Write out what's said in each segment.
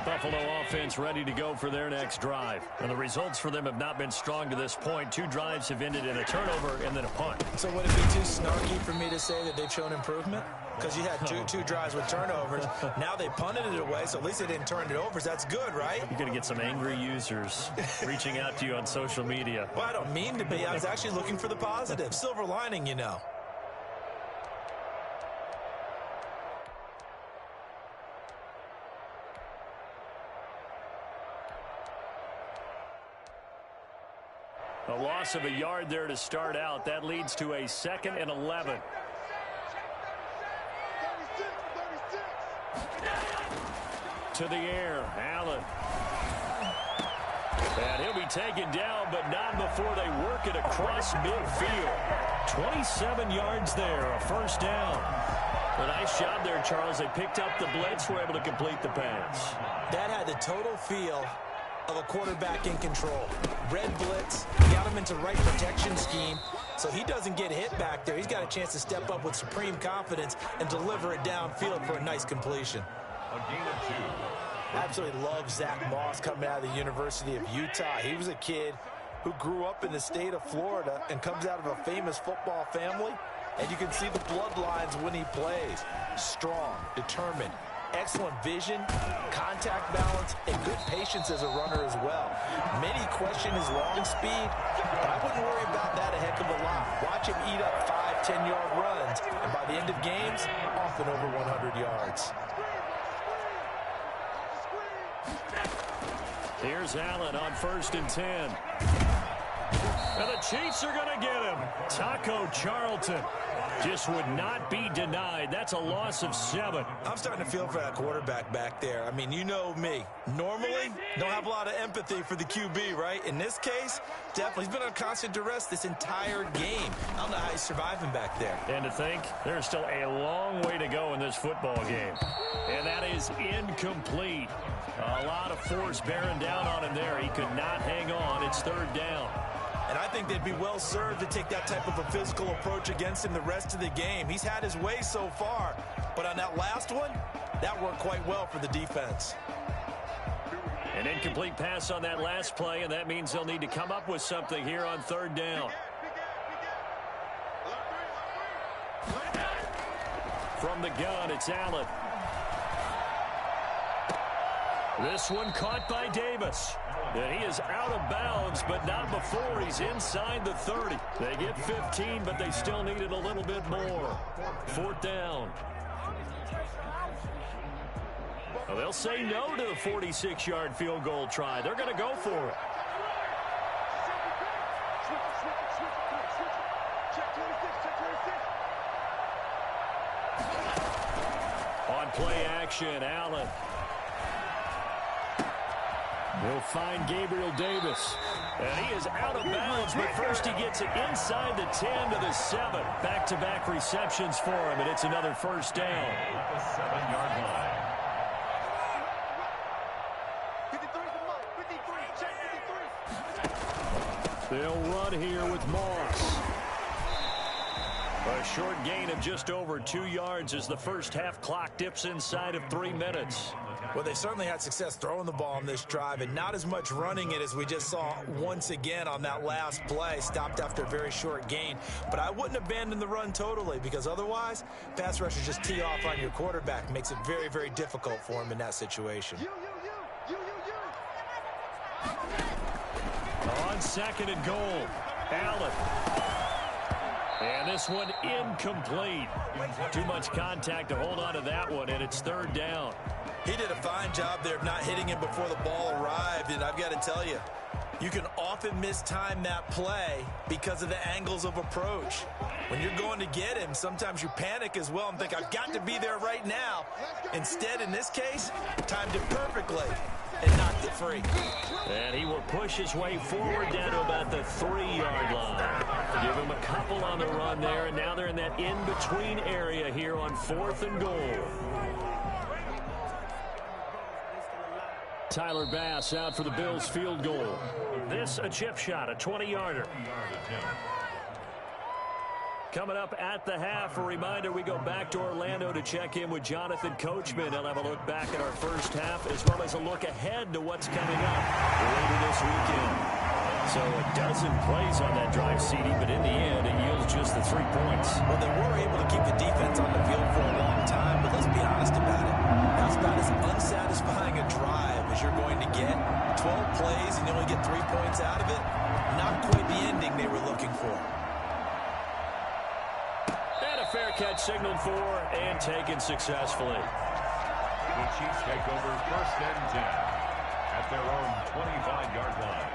Buffalo offense ready to go for their next drive. And the results for them have not been strong to this point. 2 drives have ended in a turnover and then a punt. So would it be too snarky for me to say that they've shown improvement? Because you had two drives with turnovers. Now they punted it away, so at least they didn't turn it over. So that's good, right? You're going to get some angry users reaching out to you on social media. Well, I don't mean to be. I was actually looking for the positive. Silver lining, you know. A loss of a yard there to start out. That leads to a 2nd and 11. To the air, Allen. And he'll be taken down, but not before they work it across midfield. 27 yards there, a first down. A nice job there, Charles. They picked up the blitz, were able to complete the pass. That had the total feel of a quarterback in control. Red blitz, got him into right protection scheme, so he doesn't get hit back there. He's got a chance to step up with supreme confidence and deliver it downfield for a nice completion. Absolutely love Zach Moss coming out of the University of Utah. He was a kid who grew up in the state of Florida and comes out of a famous football family, and you can see the bloodlines when he plays. Strong, determined, excellent vision, contact balance, and good patience as a runner as well. Many question his long speed, but I wouldn't worry about that a heck of a lot. Watch him eat up 5-10-yard runs, and by the end of games, often over 100 yards. Here's Allen on 1st and 10. And the Chiefs are going to get him. Taco Charlton just would not be denied. That's a loss of 7. I'm starting to feel for that quarterback back there. I mean, you know me. Normally, don't have a lot of empathy for the QB, right? In this case, definitely. He's been on constant duress this entire game. I don't know how he's surviving back there. And to think, there's still a long way to go in this football game. And that is incomplete. A lot of force bearing down on him there. He could not hang on. It's 3rd down. And I think they'd be well served to take that type of a physical approach against him the rest of the game. He's had his way so far, but on that last one, that worked quite well for the defense. An incomplete pass on that last play, and that means they'll need to come up with something here on 3rd down. From the gun, it's Allen. This one caught by Davis. And he is out of bounds, but not before he's inside the 30. They get 15, but they still needed a little bit more. 4th down. Well, they'll say no to the 46-yard field goal try. They're going to go for it. On play action, Allen. He'll find Gabriel Davis. And he is out of bounds, but first he gets it inside the 10 to the 7. Back-to-back receptions for him, and it's another first down. The 7-yard line. They'll run here with Moss. A short gain of just over 2 yards as the first half clock dips inside of 3 minutes. Well, they certainly had success throwing the ball on this drive, and not as much running it as we just saw once again on that last play. Stopped after a very short gain. But I wouldn't abandon the run totally, because otherwise, pass rushers just tee off on your quarterback. Makes it very, very difficult for him in that situation. On 2nd and goal, Allen. And this one incomplete. Too much contact to hold on to that one, and it's 3rd down. He did a fine job there of not hitting him before the ball arrived, and I've got to tell you, you can often mistime that play because of the angles of approach. When you're going to get him, sometimes you panic as well and think, I've got to be there right now. Instead, in this case, timed it perfectly and knocked it free. And he will push his way forward down to about the 3-yard line. Give him a couple on the run there, and now they're in that in-between area here on 4th and goal. Tyler Bass out for the Bills field goal. This a chip shot, a 20-yarder. Coming up at the half, a reminder, we go back to Orlando to check in with Jonathan Coachman. He'll have a look back at our first half as well as a look ahead to what's coming up later this weekend. So a dozen plays on that drive, CD, but in the end, it yields just the 3 points. Well, they were able to keep the defense on the field for a long time, but let's be honest about it. That's about as unsatisfying a drive as you're going to get. 12 plays and you only get 3 points out of it. Not quite the ending they were looking for. Fair catch signaled for and taken successfully. The Chiefs take over 1st and 10 at their own 25-yard line.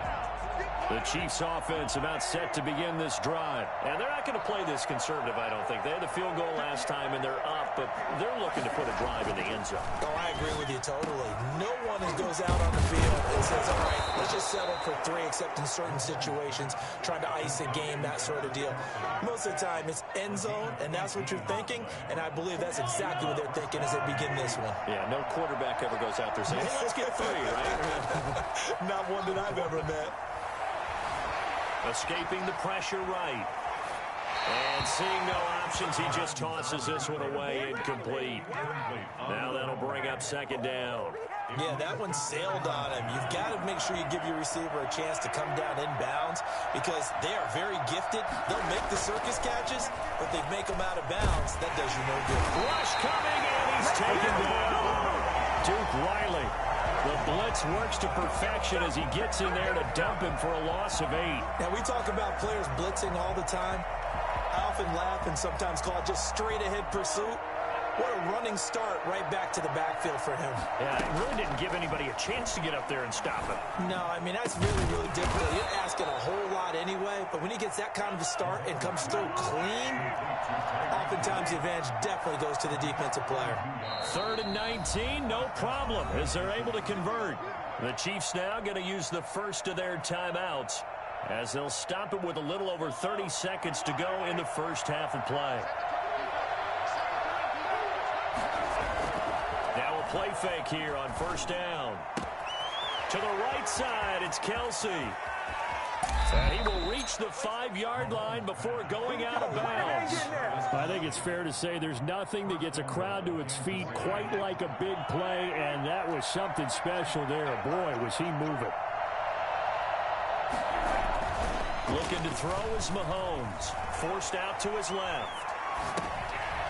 The Chiefs offense about set to begin this drive. And they're not going to play this conservative, I don't think. They had the field goal last time and they're up, but they're looking to put a drive in the end zone. Oh, I agree with you totally. No one goes out on the field and says, all right, let's just settle for 3, except in certain situations, trying to ice a game, that sort of deal. Most of the time, it's end zone, and that's what you're thinking, and I believe that's exactly what they're thinking as they begin this one. Yeah, no quarterback ever goes out there saying, hey, let's get 3, right? Not one that I've ever met. Escaping the pressure right. And seeing no options, he just tosses this one away incomplete. Now that'll bring up 2nd down. Yeah, that one sailed on him. You've got to make sure you give your receiver a chance to come down inbounds because they are very gifted. They'll make the circus catches, but they make them out of bounds. That does you no good. Rush coming, and he's taken down. Duke Riley. The blitz works to perfection as he gets in there to dump him for a loss of 8. Now, we talk about players blitzing all the time. I often laugh and sometimes call it just straight-ahead pursuit. What a running start right back to the backfield for him. Yeah, it really didn't give anybody a chance to get up there and stop him. No, I mean, that's really, really difficult. You're asking a whole lot anyway, but when he gets that kind of a start and comes through clean, oftentimes the advantage definitely goes to the defensive player. 3rd and 19, no problem, as they're able to convert. The Chiefs now going to use the first of their timeouts as they'll stop it with a little over 30 seconds to go in the first half of play. Now a play fake here on 1st down. To the right side, it's Kelsey. And he will reach the 5-yard line before going out of bounds. I think it's fair to say there's nothing that gets a crowd to its feet quite like a big play, and that was something special there. Boy, was he moving. Looking to throw is Mahomes. Forced out to his left.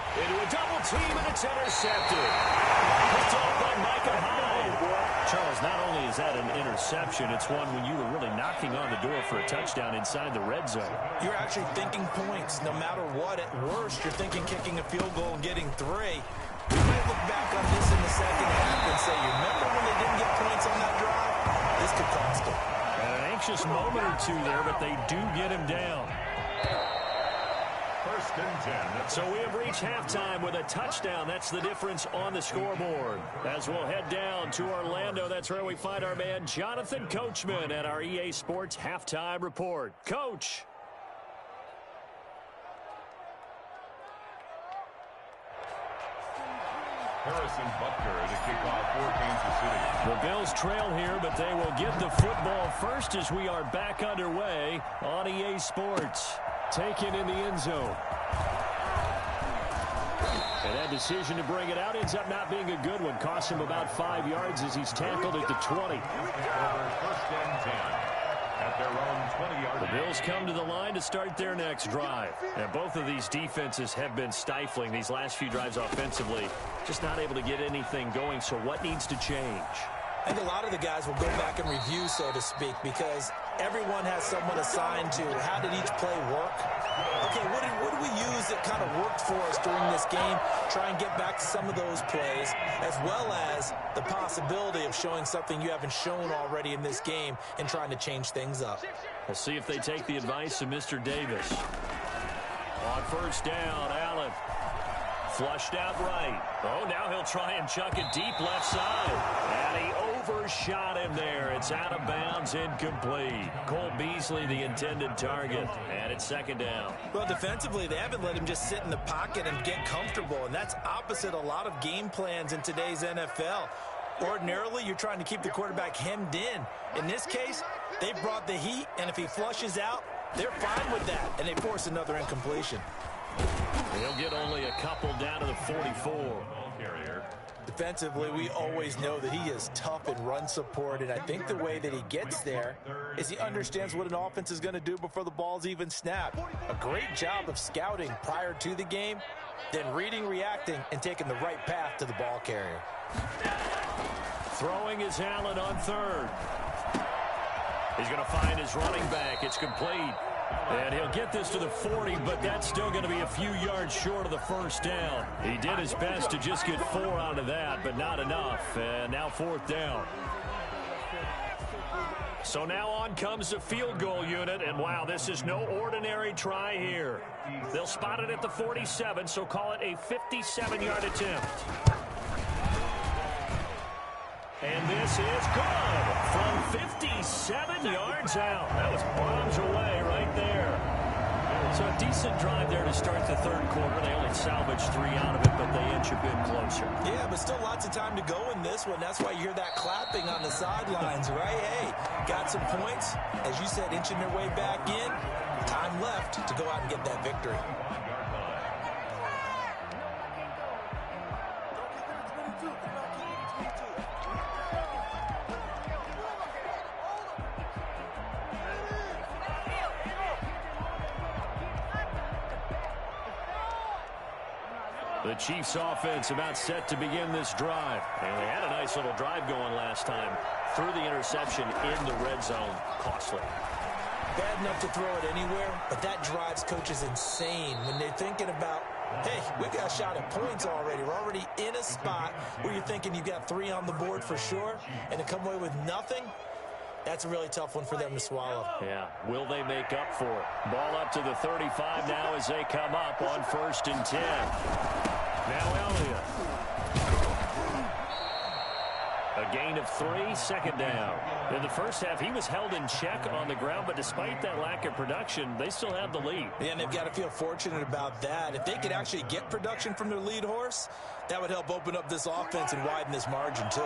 Into a double team, and it's intercepted. Picked off by Micah Hyde. Charles, not only is that an interception, it's one when you were really knocking on the door for a touchdown inside the red zone. You're actually thinking points. No matter what, at worst, you're thinking kicking a field goal and getting 3. We might look back on this in the second half and say, you remember when they didn't get points on that drive? This could cost them. And an anxious moment or two there, but they do get him down. 1st and 10. So we have reached halftime with a touchdown. That's the difference on the scoreboard. As we'll head down to Orlando, that's where we find our man Jonathan Coachman at our EA Sports Halftime Report. Coach. Harrison Butker to kick off for Kansas City. The Bills trail here, but they will get the football first as we are back underway on EA Sports. Taken in the end zone. And that decision to bring it out ends up not being a good one. Cost him about 5 yards as he's tackled at the 20. Over 1st and 10 at their own 20-yard line. The Bills come to the line to start their next drive. And both of these defenses have been stifling these last few drives offensively. Just not able to get anything going. So what needs to change? I think a lot of the guys will go back and review, so to speak, because everyone has someone assigned to how did each play work. Okay, what do we use that kind of worked for us during this game? Try and get back to some of those plays, as well as the possibility of showing something you haven't shown already in this game and trying to change things up. We'll see if they take the advice of Mr. Davis. On 1st down, Allen. Flushed out right. Oh, now he'll try and chuck it deep left side. And he overshot him there. It's out of bounds, incomplete. Cole Beasley, the intended target. And it's 2nd down. Well, defensively, they haven't let him just sit in the pocket and get comfortable. And that's opposite a lot of game plans in today's NFL. Ordinarily, you're trying to keep the quarterback hemmed in. In this case, they brought the heat, and if he flushes out, they're fine with that, and they force another incompletion. He'll get only a couple down to the 44. Ball carrier. Defensively, we always know that he is tough in run support, and I think the way that he gets there is he understands what an offense is going to do before the ball's even snapped. A great job of scouting prior to the game, then reading, reacting, and taking the right path to the ball carrier. Throwing is Allen on third. He's going to find his running back. It's complete. And he'll get this to the 40, but that's still going to be a few yards short of the first down. He did his best to just get 4 out of that, but not enough. And now 4th down. So now on comes the field goal unit, and wow, this is no ordinary try here. They'll spot it at the 47, so call it a 57-yard attempt. And this is good from 57 yards out. That was bombs away right there. So a decent drive there to start the third quarter. They only salvaged 3 out of it, but they inch a bit closer. Yeah, but still lots of time to go in this one. That's why you hear that clapping on the sidelines, right? Hey, got some points. As you said, inching their way back in. Time left to go out and get that victory. The Chiefs offense about set to begin this drive. And they had a nice little drive going last time. Threw the interception in the red zone. Costly. Bad enough to throw it anywhere, but that drives coaches insane when they're thinking about, hey, we got a shot at points already. We're already in a spot where you're thinking you got 3 on the board for sure, and to come away with nothing, that's a really tough one for them to swallow. Yeah, will they make up for it? Ball up to the 35 now as they come up on 1st and 10. Now Elliott. A gain of 3, 2nd down. In the first half, he was held in check on the ground, but despite that lack of production, they still have the lead. Yeah, and they've got to feel fortunate about that. If they could actually get production from their lead horse, that would help open up this offense and widen this margin too.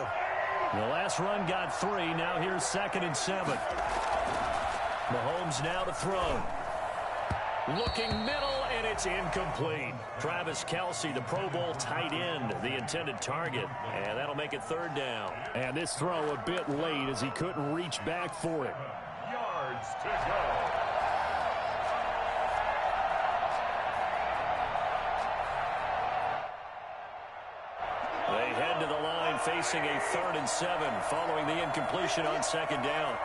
The last run got 3. Now here's 2nd and 7. Mahomes now to throw. Looking middle, and it's incomplete. Travis Kelce, the Pro Bowl tight end, the intended target. And that'll make it 3rd down. And this throw a bit late as he couldn't reach back for it. Yards to go. They head to the line facing a 3rd and 7 following the incompletion on 2nd down.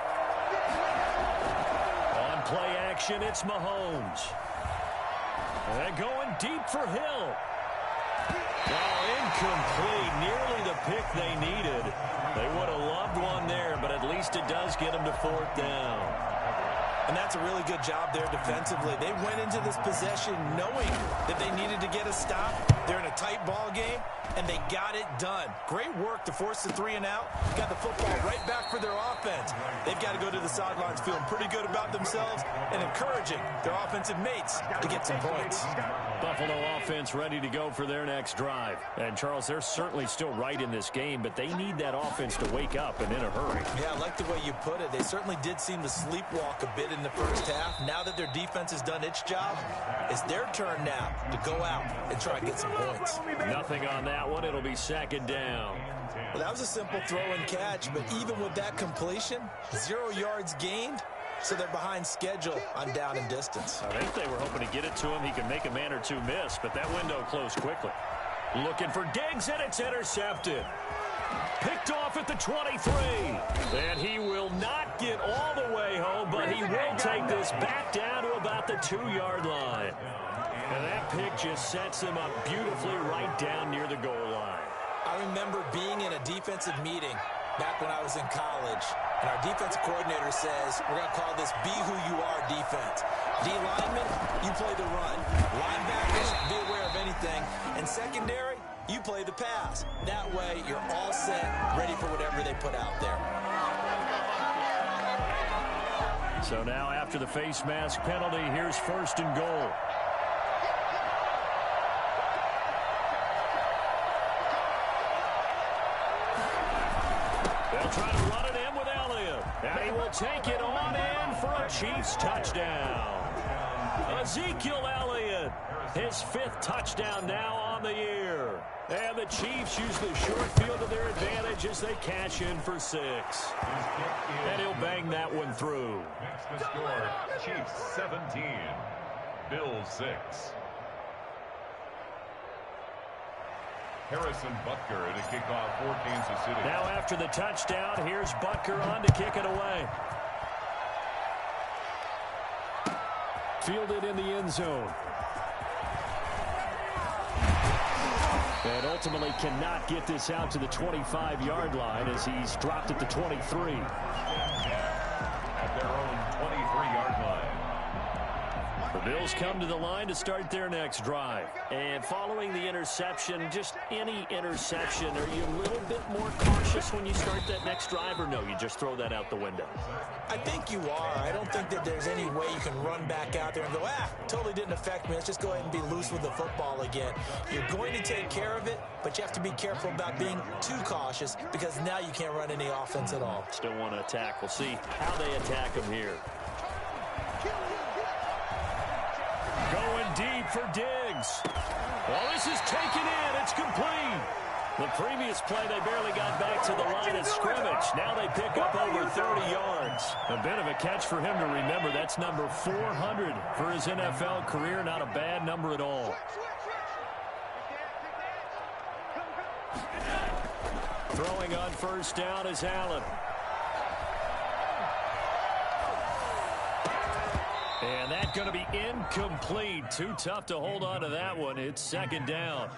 On play action, it's Mahomes. And going deep for Hill. Oh, incomplete. Nearly the pick they needed. They would have loved one there, but at least it does get them to 4th down. And that's a really good job there defensively. They went into this possession knowing that they needed to get a stop. They're in a tight ball game, and they got it done. Great work to force the 3 and out. Got the football right back for their offense. They've got to go to the sidelines feeling pretty good about themselves and encouraging their offensive mates to get some points. Buffalo offense ready to go for their next drive. And, Charles, they're certainly still right in this game, but they need that offense to wake up and in a hurry. Yeah, I like the way you put it. They certainly did seem to sleepwalk a bit in the first half. Now that their defense has done its job, it's their turn now to go out and try and get some points. Nothing on that one. It'll be 2nd down. Well, that was a simple throw and catch, but even with that completion, 0 yards gained, so they're behind schedule on down and distance. I think they were hoping to get it to him. He can make a man or two miss, but that window closed quickly. Looking for Diggs, and it's intercepted. Picked off at the 23. And he will not get all the way home, but he will take this back down to about the 2-yard line. And that pick just sets him up beautifully right down near the goal line. I remember being in a defensive meeting back when I was in college, and our defensive coordinator says, we're going to call this Be Who You Are defense. D linemen, you play the run. Linebackers, be aware of anything. And secondary, you play the pass. That way, you're all set, ready for whatever they put out there. So now after the face mask penalty, here's 1st and goal. They'll try to run it in with Elliott. And he will take it on in for a Chiefs touchdown. Ezekiel Elliott His 5th touchdown now on the year. And the Chiefs use the short field to their advantage as they cash in for 6. And he'll bang that one through. Makes the score Chiefs 17, Bills 6. Harrison Butker to kick off for Kansas City. Now after the touchdown, here's Butker on to kick it away. Fielded in the end zone. And ultimately cannot get this out to the 25-yard line as he's dropped at the 23. At their own 23-yard line. The Bills come to the line to start their next drive. And following the interception, just any interception, are you a little bit more cautious when you start that next drive, or no, you just throw that out the window? I think you are. I don't think that there's any way you can run back out there and go, totally didn't affect me. Let's just go ahead and be loose with the football again. You're going to take care of it, but you have to be careful about being too cautious because now you can't run any offense at all. Still want to attack. We'll see how they attack him here. Going deep for Diggs. Well, this is taken in. It's complete. The previous play, they barely got back to the line of scrimmage. Now they pick up over 30 yards. A bit of a catch for him to remember. That's number 400 for his NFL career. Not a bad number at all. Throwing on first down is Allen. And that's going to be incomplete. Too tough to hold on to that one. It's second down.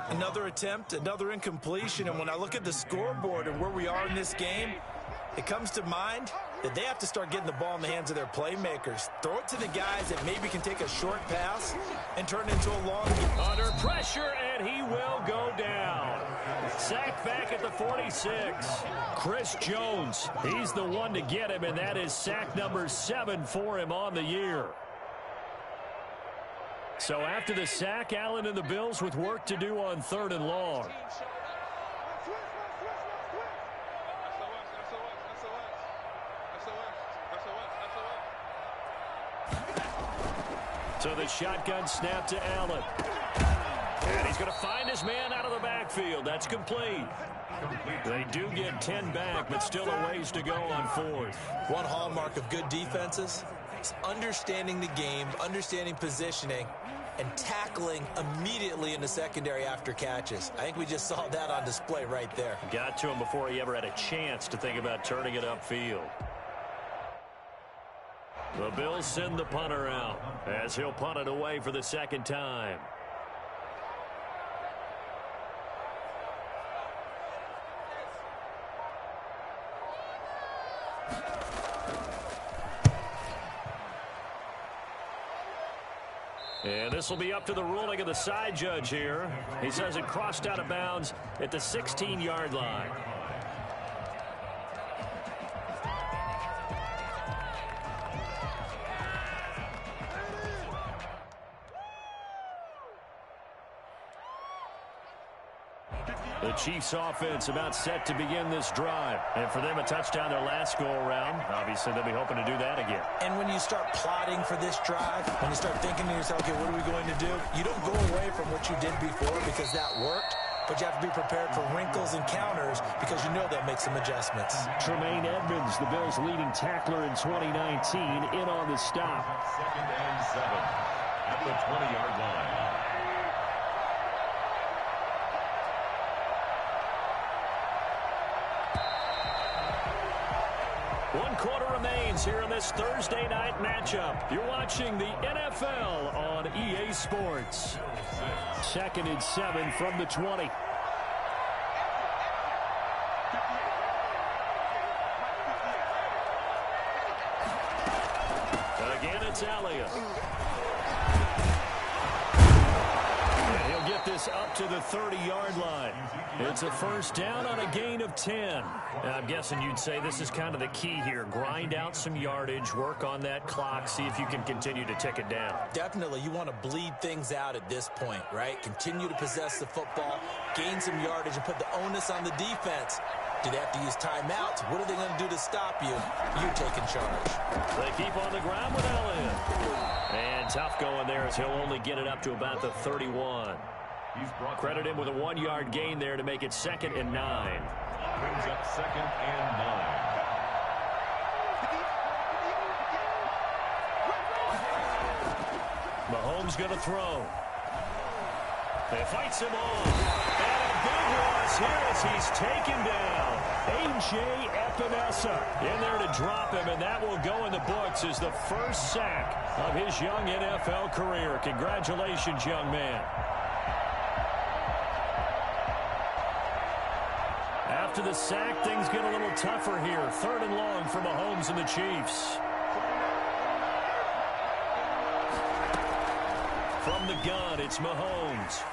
Another attempt, another incompletion. And when I look at the scoreboard and where we are in this game, it comes to mind that they have to start getting the ball in the hands of their playmakers. Throw it to the guys that maybe can take a short pass and turn it into a long. Under pressure, and he will go down. Sacked back at the 46. Chris Jones, he's the one to get him, and that is sack number 7 for him on the year. So after the sack, Allen and the Bills with work to do on 3rd and long. So the shotgun snap to Allen. And he's going to find his man out of the backfield. That's complete. They do get 10 back, but still a ways to go on 4th. One hallmark of good defenses is understanding the game, understanding positioning, and tackling immediately in the secondary after catches. I think we just saw that on display right there. Got to him before he ever had a chance to think about turning it upfield. The Bills send the punter out as he'll punt it away for the second time. And this will be up to the ruling of the side judge here. He says it crossed out of bounds at the 16-yard line. The Chiefs offense about set to begin this drive. And for them, a touchdown their last go-around. Obviously, they'll be hoping to do that again. And when you start plotting for this drive, when you start thinking to yourself, okay, what are we going to do? You don't go away from what you did before because that worked. But you have to be prepared for wrinkles and counters because you know they'll make some adjustments. Tremaine Edmonds, the Bills' leading tackler in 2019, in on the stop. 2nd and 7 at the 20-yard line. One quarter remains here in this Thursday night matchup. You're watching the NFL on EA Sports. 2nd and 7 from the 20. Again, it's Elliott. And he'll get this up to the 30-yard line. It's a first down on a gain of 10. I'm guessing you'd say this is kind of the key here. Grind out some yardage, work on that clock, see if you can continue to tick it down. Definitely, you want to bleed things out at this point, right? Continue to possess the football, gain some yardage, and put the onus on the defense. Do they have to use timeouts? What are they going to do to stop you? You're taking charge. They keep on the ground with Elliott. And tough going there as he'll only get it up to about the 31. Credit him with a 1-yard gain there to make it 2nd and 9. Brings up 2nd and 9. Mahomes going to throw. They fights him off. And a big loss here as he's taken down. A.J. Epinesa in there to drop him, and that will go in the books as the first sack of his young NFL career. Congratulations, young man. After the sack, things get a little tougher here. 3rd and long for Mahomes and the Chiefs. From the gun, it's Mahomes.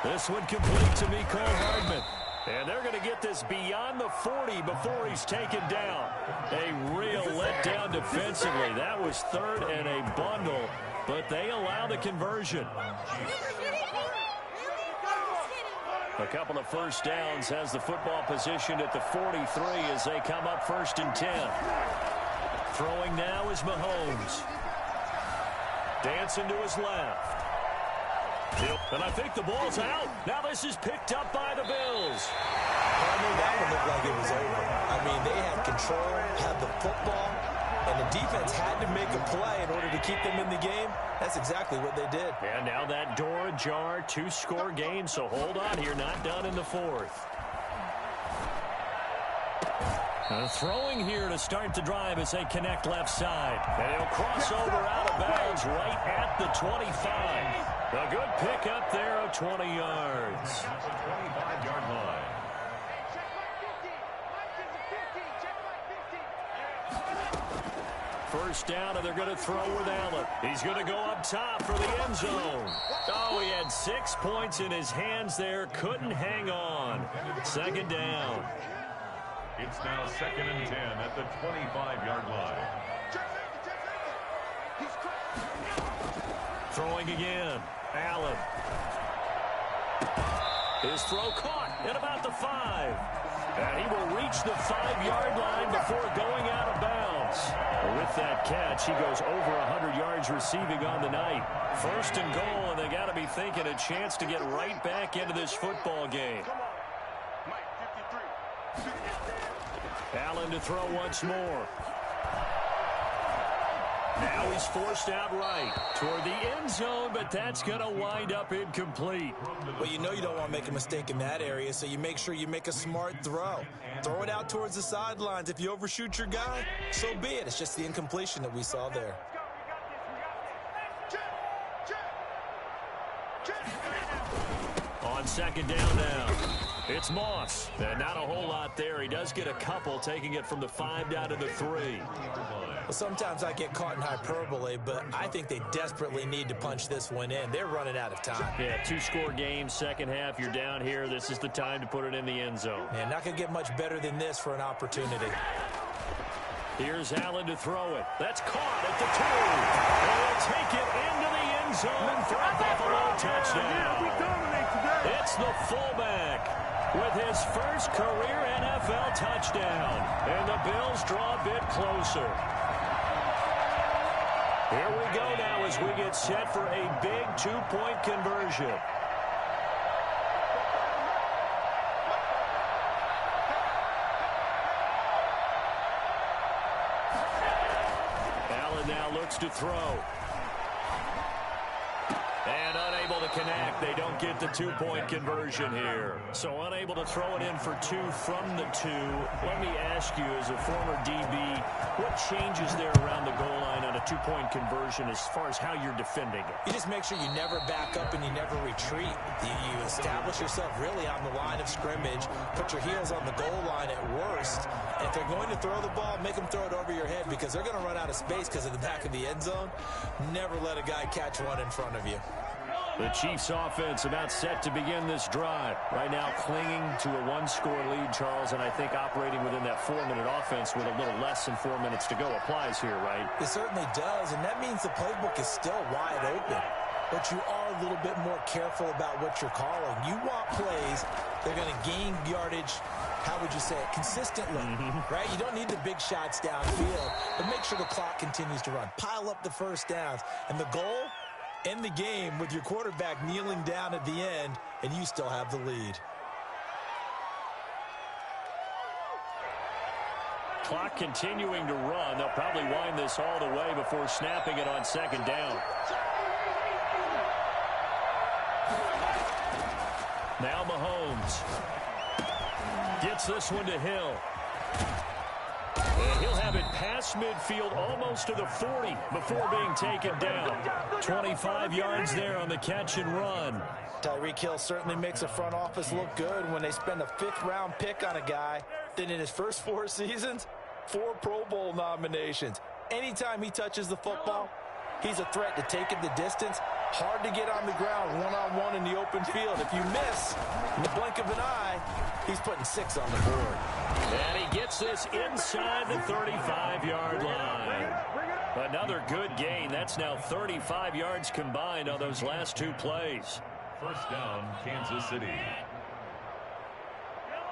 This one complete to Mecole Hardman. And they're going to get this beyond the 40 before he's taken down. A real letdown defensively. That was 3rd and a bundle, but they allow the conversion. A couple of first downs has the football positioned at the 43 as they come up 1st and 10. Throwing now is Mahomes. Dancing to his left. And I think the ball's out. Now this is picked up by the Bills. That one looked like it was over. I mean, they had control, had the football, and the defense had to make a play in order to keep them in the game. That's exactly what they did. And now that door ajar, 2-score game, so hold on here, not done in the 4th. Throwing here to start the drive as they connect left side. And he'll cross over out of bounds right at the 25. A good pickup there of 20 yards. 25-yard line. First down, and they're going to throw with Allen. He's going to go up top for the end zone. Oh, he had 6 points in his hands there. Couldn't hang on. 2nd down. It's now 2nd and 10 at the 25-yard line. Throwing again. Allen. His throw caught at about the 5. And he will reach the 5-yard line before going out of bounds. With that catch, he goes over 100 yards receiving on the night. 1st and goal, and they got to be thinking a chance to get right back into this football game. Allen to throw once more. Now he's forced out right toward the end zone, but that's going to wind up incomplete. Well, you know you don't want to make a mistake in that area, so you make sure you make a smart throw. Throw it out towards the sidelines. If you overshoot your guy, so be it. It's just the incompletion that we saw there. On 2nd down now. It's Moss. And not a whole lot there. He does get a couple, taking it from the 5 down to the 3. Well, sometimes I get caught in hyperbole, but I think they desperately need to punch this one in. They're running out of time. Yeah, 2-score game, 2nd half. You're down here. This is the time to put it in the end zone. Man, not going to get much better than this for an opportunity. Here's Allen to throw it. That's caught at the 2. And he'll take it into the end zone for a Buffalo touchdown. It's the fullback with his first career NFL touchdown. And the Bills draw a bit closer. Here we go now as we get set for a big 2-point conversion. Allen now looks to throw. And unable to connect. They don't get the 2-point conversion here. So unable to throw it in for 2 from the 2. Let me ask you, as a former DB, what changes there around the goal line on a 2-point conversion as far as how you're defending it? You just make sure you never back up and you never retreat. You establish yourself really on the line of scrimmage, put your heels on the goal line at worst. And if they're going to throw the ball, make them throw it over your head because they're going to run out of space because of the back of the end zone. Never let a guy catch one in front of you. The Chiefs offense about set to begin this drive. Right now clinging to a one-score lead, Charles, and I think operating within that 4-minute offense with a little less than 4 minutes to go applies here, right? It certainly does, and that means the playbook is still wide open. But you are a little bit more careful about what you're calling. You want plays that are going to gain yardage, how would you say it, consistently, right? You don't need the big shots downfield, but make sure the clock continues to run. Pile up the first downs. And the goal? End the game with your quarterback kneeling down at the end, and you still have the lead. Clock continuing to run. They'll probably wind this all the way before snapping it on second down. Now Mahomes gets this one to Hill. And he'll have it past midfield almost to the 40 before being taken down. 25 yards there on the catch and run. Tyreek Hill certainly makes the front office look good when they spend a 5th-round pick on a guy. Then in his first 4 seasons, 4 Pro Bowl nominations. Anytime he touches the football, he's a threat to take it the distance. Hard to get on the ground one-on-one in the open field. If you miss in the blink of an eye, he's putting 6 on the board. And he gets this inside the 35-yard line. Another good gain. That's now 35 yards combined on those last 2 plays. First down, Kansas City.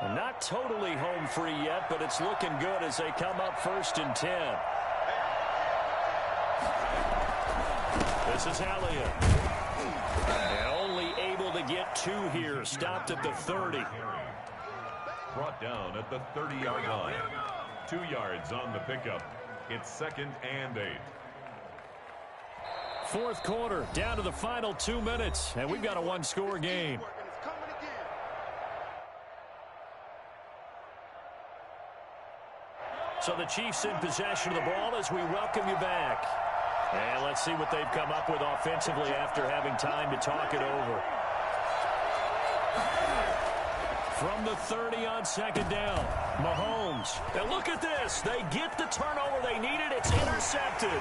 Not totally home free yet, but it's looking good as they come up 1st and 10. This is Elliott. And only able to get 2 here. Stopped at the 30. Brought down at the 30-yard line. 2 yards on the pickup. It's 2nd and 8. 4th quarter, down to the final 2 minutes, and we've got a 1-score game. So the Chiefs in possession of the ball as we welcome you back. And let's see what they've come up with offensively after having time to talk it over. From the 30 on second down, Mahomes. And look at this. They get the turnover they needed. It's intercepted.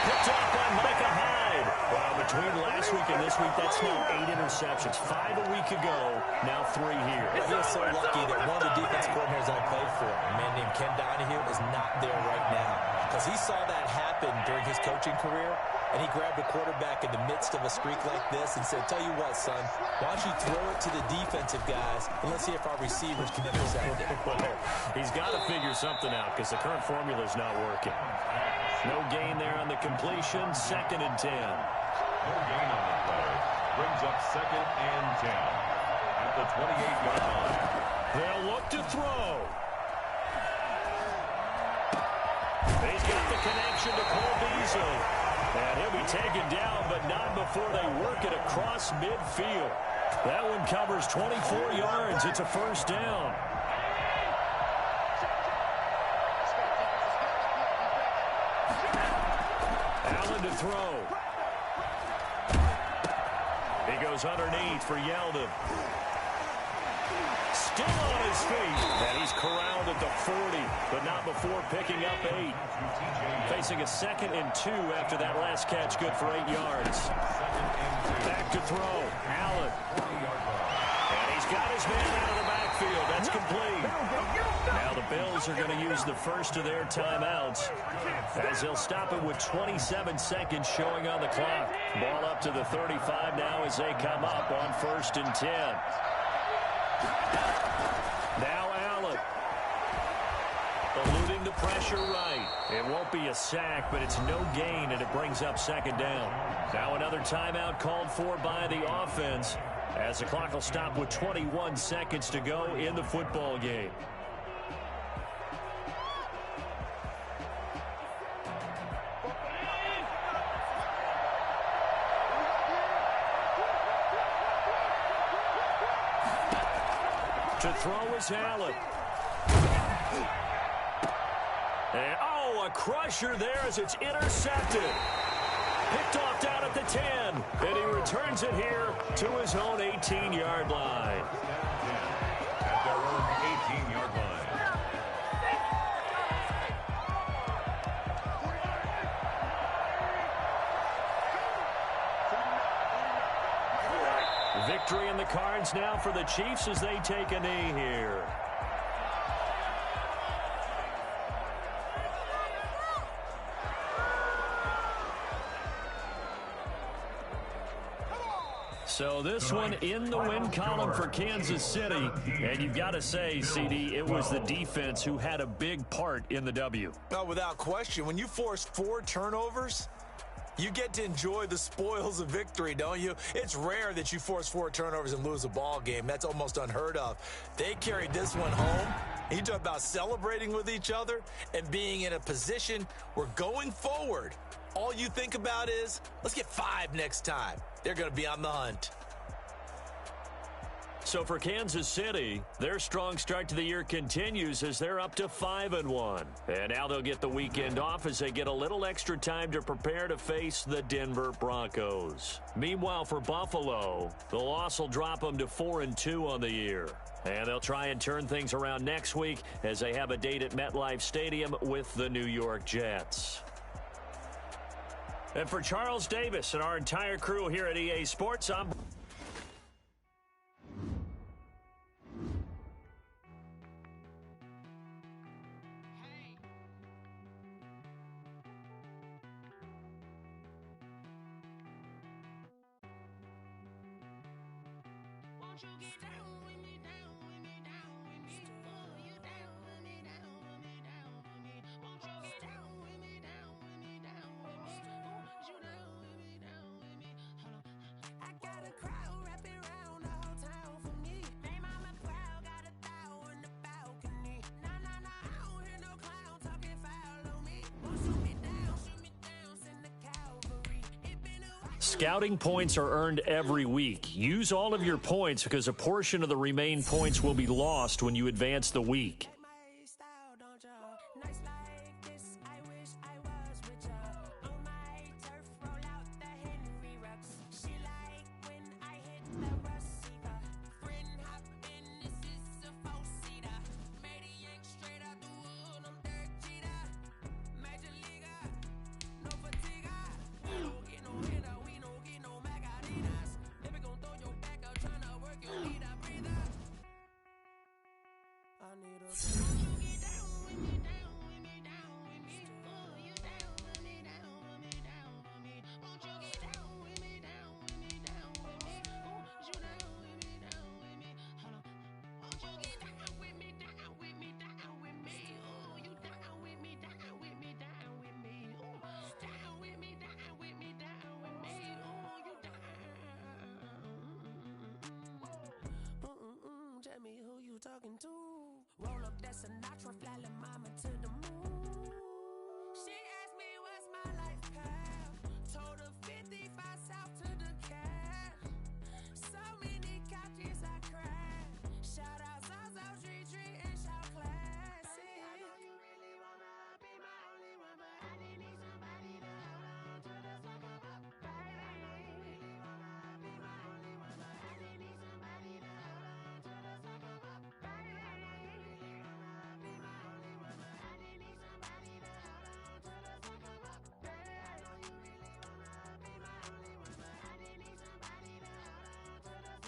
Picked off by Micah Hyde. Well, between last week and this week, that's now 8 interceptions. 5 a week ago, now 3 here. I feel so lucky that one of the defense coordinators I played for, a man named Ken Donahue, is not there right now. Because he saw that happen during his coaching career, and he grabbed a quarterback in the midst of a streak like this and said, tell you what, son, why don't you throw it to the defensive guys, and let's see if our receivers can intercept it. Well, he's got to figure something out because the current formula is not working. No gain there on the completion, 2nd and 10. No gain on the play. Brings up 2nd and 10 at the 28-yard line. They'll look to throw. He's got the connection to Cole Beasley. And he'll be taken down, but not before they work it across midfield. That one covers 24 yards. It's a 1st down. Allen to throw. He goes underneath for Yeldon. Still on his feet. And he's corralled at the 40, but not before picking up 8. Facing a 2nd and 2 after that last catch, good for 8 yards. Back to throw. Allen. And he's got his man out of the backfield. That's complete. Now the Bills are going to use the first of their timeouts as they'll stop it with 27 seconds showing on the clock. Ball up to the 35 now as they come up on 1st and 10. Now Allen. Eluding the pressure right. It won't be a sack, but it's no gain, and it brings up 2nd down. Now another timeout called for by the offense as the clock will stop with 21 seconds to go in the football game. To throw is Allen. And, a crusher there as it's intercepted. Picked off down at the 10. And he returns it here to his own 18-yard line. At their own 18-yard line. victory in the cards now for the Chiefs as they take a knee here. So this one in the win column for Kansas City. And you've got to say, CD, it was the defense who had a big part in the W. No, without question. When you force 4 turnovers, you get to enjoy the spoils of victory, don't you? It's rare that you force 4 turnovers and lose a ball game. That's almost unheard of. They carried this one home. You talk about celebrating with each other and being in a position where going forward, all you think about is, let's get 5 next time. They're going to be on the hunt. So for Kansas City, their strong start to the year continues as they're up to 5-1. And now they'll get the weekend off as they get a little extra time to prepare to face the Denver Broncos. Meanwhile, for Buffalo, the loss will drop them to 4-2 on the year. And they'll try and turn things around next week as they have a date at MetLife Stadium with the New York Jets. And for Charles Davis and our entire crew here at EA Sports, I'm... Scouting points are earned every week. Use all of your points because a portion of the remaining points will be lost when you advance the week. Tell me who you talking to. Roll up that Sinatra, fly la mama to the moon. She asked me what's my life path. Told her 55 south to the cat. So many couches I cried. Shout out South Street and shout classic. I know you really wanna be my only one, but I didn't need somebody to hold on to the sucker up. I know you really wanna be my only one, but I didn't need somebody to hold on to the sucker up. I know you really wanna be my only one, but I didn't need somebody to hold on to the sucker up. I know you really wanna be my only one, but I didn't need somebody to hold on to the sucker up.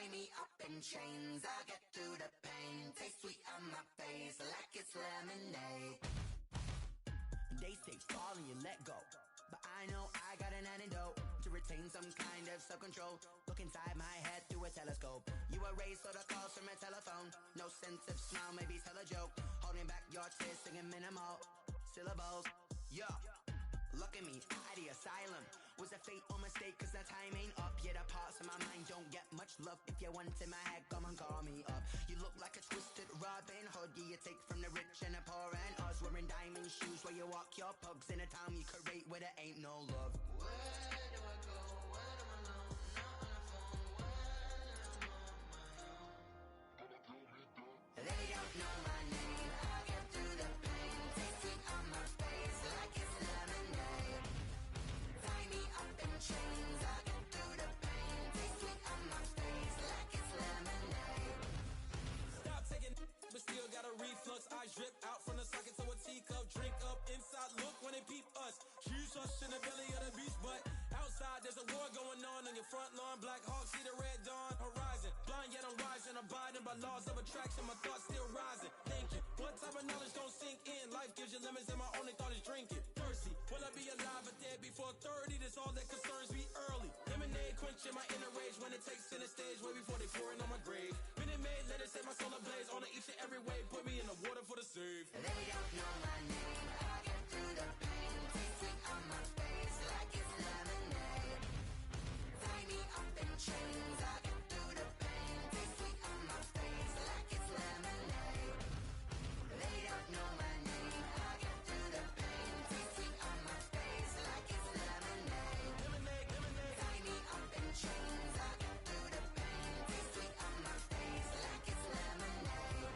Tie me up in chains, I'll get through the pain. Taste sweet on my face like it's lemonade. They say fall and you let go, but I know I got an antidote to retain some kind of self-control. Look inside my head through a telescope. You erase all the calls from a telephone. No sense of smile, maybe tell a joke. Holding back your tears, singing minimal syllables. Yeah. Look at me, at the asylum. Was a fate or mistake, cause the time ain't up. Yet the parts of my mind don't get much love. If you want in my head, come and call me up. You look like a twisted Robin Hood. You take from the rich and the poor and us. Wearing diamond shoes where you walk your pugs. In a town you could rate where there ain't no love. Where do I go? Where do I know? Not on the phone. When I'm on my own. They don't know my name. I'll get through the pain. Taste it on my face like it's lemonade. Tie me up in chains. I'll get through the pain. Taste it on my face like it's lemonade. Stop taking, but still got a reflux. I drip out from the socket to a teacup. Drink up inside. Look when they peep us. Shoes us in the belly of the beach, but outside there's a war going on your front lawn. Black Hawk see the red dawn horizon. Blind yet I'm rising, abiding by laws of attraction. My thoughts still rising. Thinking, what type of knowledge don't sink in? Life gives you lemons and my only thought is drinking. Thirsty, will I be alive or dead before 30? That's all that concerns me early. Lemonade quenching my inner rage when it takes center stage. Way before they pour it on my grave. Minute Maid, let it set my soul ablaze. On each and every way, put me in the water for the save. They don't know my name. I'll get through the pain. Taste it on my face like it's lemonade. Tie me up in chains. I'll get through the pain. Taste sweet on my face like it's lemonade. They don't know my name. I'll get through the pain. Taste sweet on my face like it's lemonade. Tie me up in chains. I'll get through the pain. Taste sweet on my face like it's lemonade.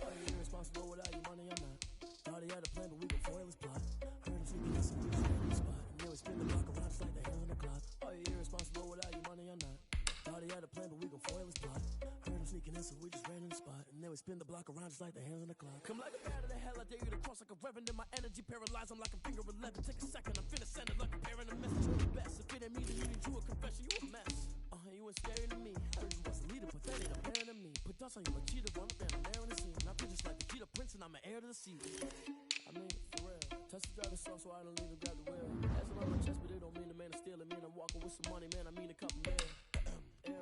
Are you irresponsible without your money? I'm not. Thought he had a plan, but we gon' foil his plot. Heard him sneaking us and we just ran in the spot. And then we spin the block around just like the hell in the clock. Are you irresponsible without your money? I'm not. Thought he had a plan, but we gon' foil his plot. Heard him sneaking in, so we just ran in the spot. And then we spin the block around just like the hands on the clock. Come like a bat of the hell, I dare you to cross like a reverend. In my energy paralyzed, I'm like a finger 11. Take a second, I'm finna send it like a parent a message. You're the best. If it ain't me, then you need you a confession. You a mess. You ain't scary to me. Heard you was a leader, pathetic, a parent of me. Put dust on you like cheetah, run up and I'm there in the scene. I put just like the cheetah prince and I'm an heir to the sea. I mean, for real. Touch the driver's soft so I don't leave and grab the wheel. That's on my chest, but it don't mean the man is stealing. Mean I'm walking with some money, man. I mean a couple mil. You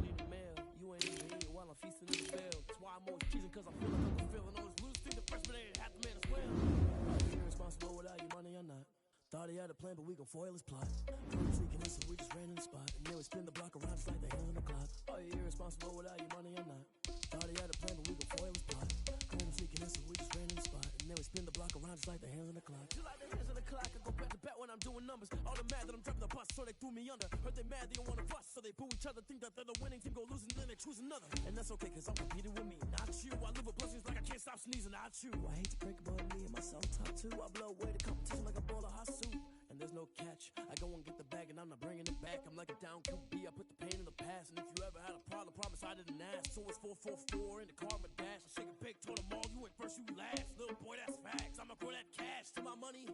need a mail. You ain't even eating while I'm feasting in the bell. That's why I'm always cheesing, cause I feel like I'm feeling all this loose. Think the freshman ain't half the man as well. Are you irresponsible without your money or not? Thought he had a plan, but we gon' foil his plot. Heard him sneaking in, so we just ran in the spot. And then we spin the block around just like the hands on the clock. Are you irresponsible without your money or not? Thought he had a plan, but we gon' foil his plot. Heard him sneaking in, so we just ran in the spot. And then we spin the block around just like the hands on the clock. Just like the hands on the clock, I go back to back when I'm doing numbers. All the mad that I'm dropping the bus, so they threw me under. Heard they mad, they don't wanna bust, so they boo each other. Think that they're the winning team, go losing, then they choose another. And that's okay, cause I'm competing with me, not you. I live with blessings like I can't stop sneezing, not you. I hate to break it, but me and myself top two. I blow away the competition like a ball of hot soup. And there's no catch. I go and get the bag and I'm not bringing it back. I'm like a down QB, I put the pain in the past. And if you ever had a problem, promise I didn't ask. So it's 444 in the car, my dash. I shake a big, told them all, you ain't first, you last. Little boy, that's facts. I'ma grow that cash to my money.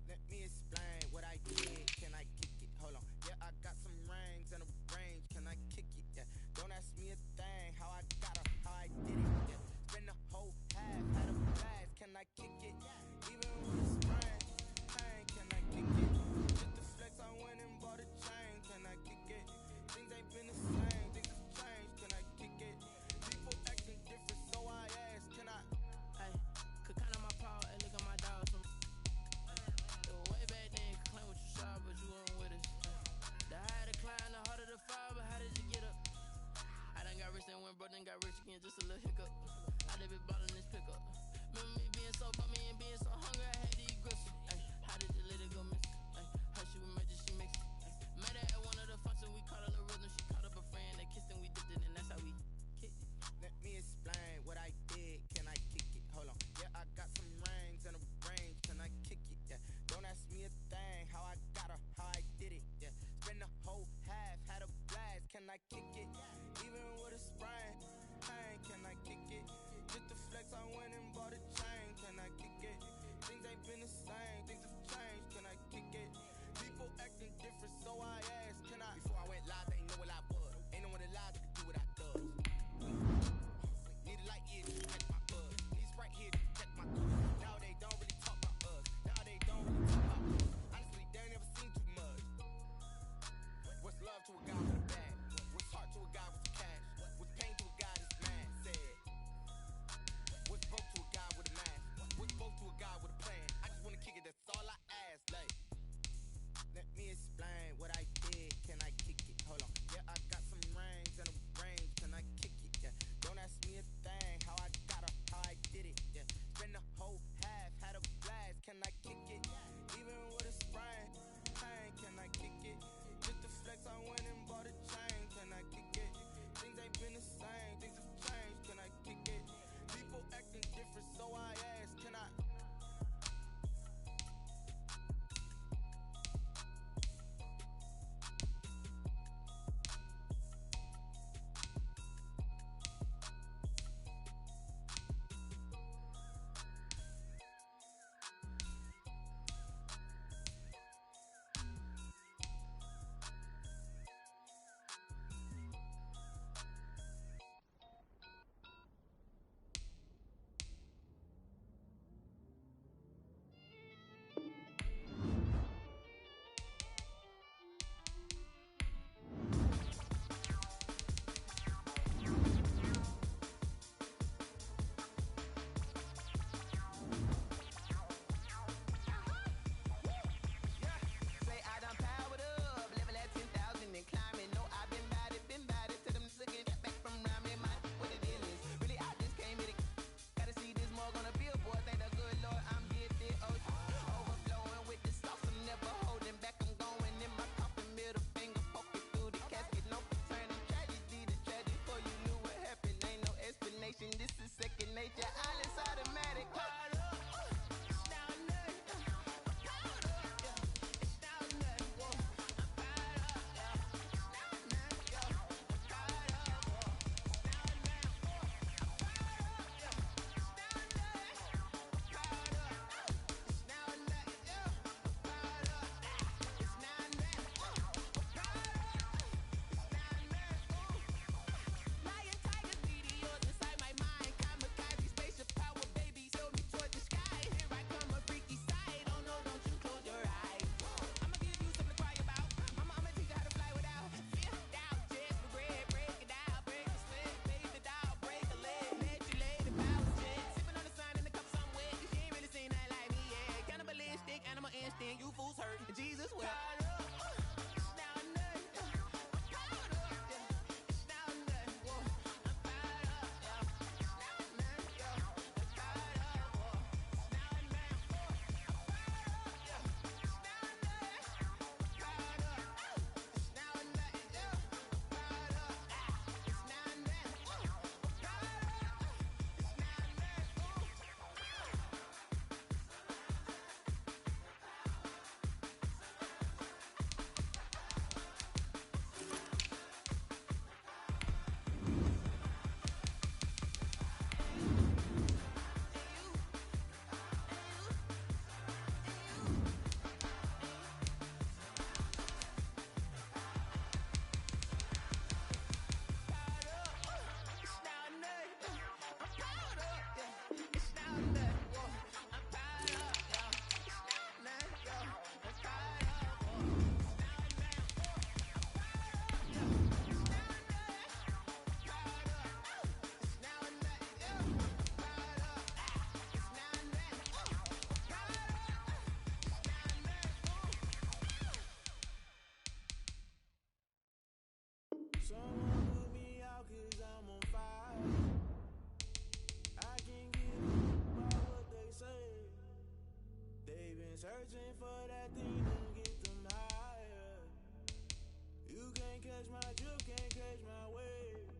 Let me explain what I did. Can I kick it? Hold on. Yeah, I got some rings and a range. Can I kick it? Yeah. Don't ask me a thing. How I got her, how I did it. Yeah. Spend the whole half, had a blast. Can I kick it? Even with a sprain, pain. Can I kick it? Just the flex, I went and bought a chain. Can I kick it? Things ain't been the same. Things have changed. Can I kick it? People acting different, so I ask. Can I? Hey, could count on my paw and look at my dogs from. different, so I asked, can I? Before I went live, they know what I was. Ain't no one alive that could do what I does. Need a light here to protect my buzz. Need Sprite here to protect my cuz. Now they don't really talk about us. Now they don't really talk about us. Honestly, they ain't never seen too much. What's love to a guy with a bag? What's heart to a guy with some cash? What's pain to a guy that's mad? Said. What's broke to a guy with a mask? What's both to a guy with a plan? I just wanna kick it, that's all I ask. Like, let me explain what I did. Can I kick it? Hold on. Yeah, I got some range and a range. Can I kick it? Yeah. Don't ask me a thing. How I got her, how I did it. Yeah. Spend the whole half, had a blast. Can I kick it? Even with a sprain, pain. Can I kick it? Just to flex, I went and bought a chain. Can I kick it? Things ain't been the same. Things have changed. Can I kick it? People acting different, so I ask, can I? Say I done powered up, level at 10,000 and climbing. No, I've been bad it to them niggas get back from around me. My what the deal is. Really, I just came here to gotta see this mug on a billboard. Thank the good Lord, I'm gifted. Overflowing with the sauce, I'm never holding back. I'm going in my coffin, middle finger poking through the casket. No turning tragedy to tragedy. Before you knew what happened, ain't no explanation. This is second nature. All is automatic. Lion, tiger, videos inside my mind. Kamikaze, spaceship power, baby, sail me toward the sky. Here I come, a freaky side. Oh no, don't you close your eyes. I'ma give you something to cry about. I'ma teach you how to fly without fear. Doubt, just regret, break it out, break a sweat, baby, the doll, break a leg, let you lay the bounce, jet. Sipping on the sun in the cup somewhere, 'cause you ain't really seen nothing like me yet. Cannibalistic, animal instinct, you fools hurt. Jesus will. Someone put me out 'cause I'm on fire. I can't get by what they say. They've been searching for that thing to get them higher. You can't catch my drift, can't catch my wave.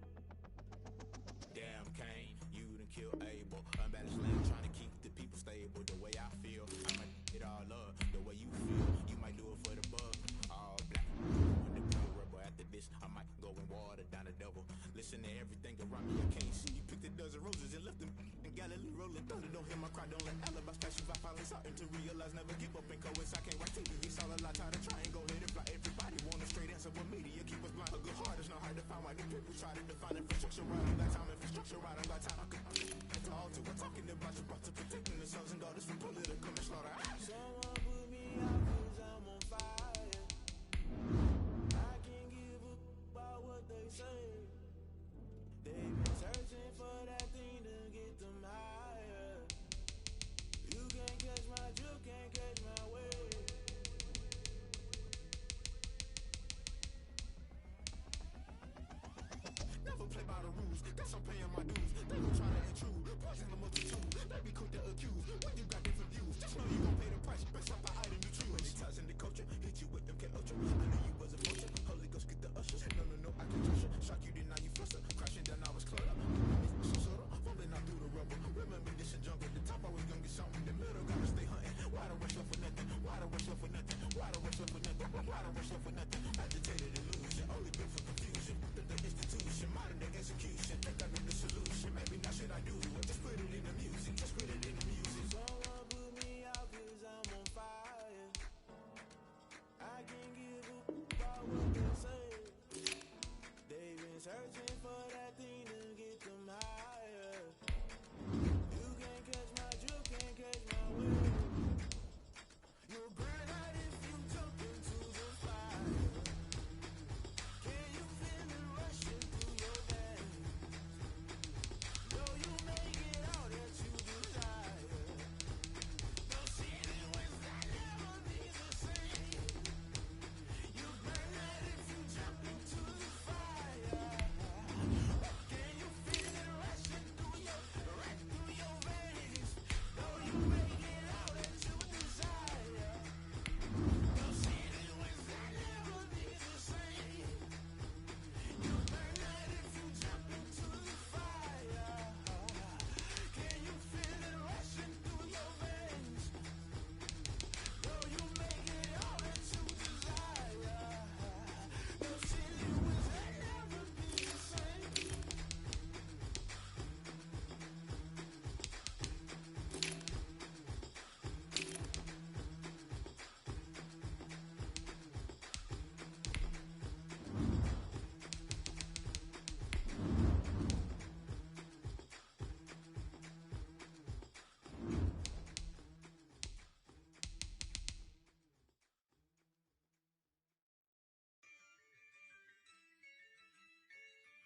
Damn, Kane, you done killed Abel. Unbalanced land, trying to keep the people stable. The way I feel, I might get all up. The way you feel, you might do it for the bug. All black, on the blue rubber. After this, I might go and water down the devil. Listen to everything around me, I can't see. You picked a dozen roses and left them in Galilee rolling thunder. Don't hear my cry, don't let alibis pass you. I finally starting to realize, never give up and coincide. I can't write TV, it's all a lot, tired of trying. Go ahead and fly everybody. messing with media, keep us blind. A good heart is not hard to find. Why these people try to define infrastructure right? I got time, infrastructure right? I got time. I could all to. We're talking